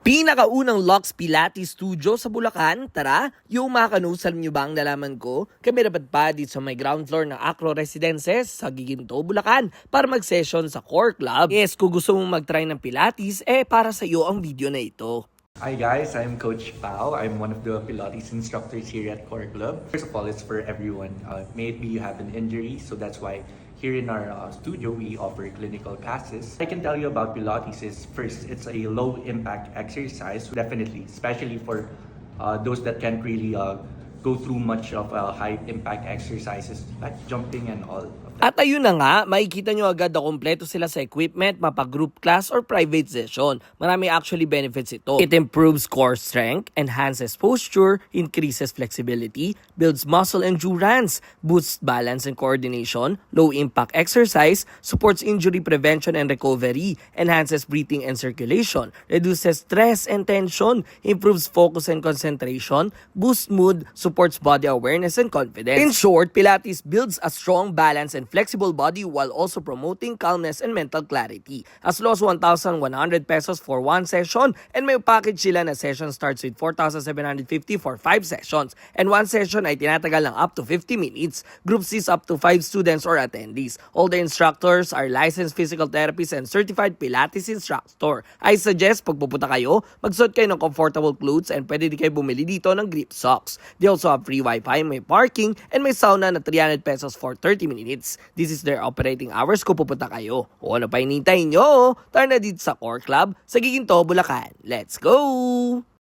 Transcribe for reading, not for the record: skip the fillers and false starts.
Pinakaunang Lux Pilates Studio sa Bulacan? Tara, yung mga kanusal nyo ba ang nalaman ko? Kami dapat pa dito sa may ground floor ng Acro Residences sa Giginto, Bulacan para mag-session sa Core Club. Yes, kung gusto mong mag-try ng Pilates, para sa iyo ang video na ito. Hi guys, I'm Coach Pao. I'm one of the Pilates instructors here at Core Club. First of all, it's for everyone. Maybe you have an injury, so that's why here in our studio we offer clinical classes. I can tell you about Pilates is first, it's a low impact exercise, definitely, especially for those that can't really go through much of high impact exercises like jumping and all. At ayun na nga, makikita nyo agad na kompleto sila sa equipment, mapa-group class or private session. Marami actually benefits ito. It improves core strength, enhances posture, increases flexibility, builds muscle endurance, boosts balance and coordination, low-impact exercise, supports injury prevention and recovery, enhances breathing and circulation, reduces stress and tension, improves focus and concentration, boosts mood, supports body awareness and confidence. In short, Pilates builds a strong balance and flexible body while also promoting calmness and mental clarity. As low as 1,100 pesos for one session, and may package sila na session starts with 4,750 for 5 sessions, and one session ay tinatagal ng up to 50 minutes. Group is up to 5 students or attendees. All the instructors are licensed physical therapists and certified Pilates instructor. I suggest pag pupunta kayo, magsuot kayo ng comfortable clothes and pwede din kayo bumili dito ng grip socks. They also have free wifi, may parking, and may sauna na 300 pesos for 30 minutes. This is their operating hours kung pupunta kayo. O ano pa hinihintay nyo? Tara na dito sa Core Club sa Giginto, Bulacan. Let's go!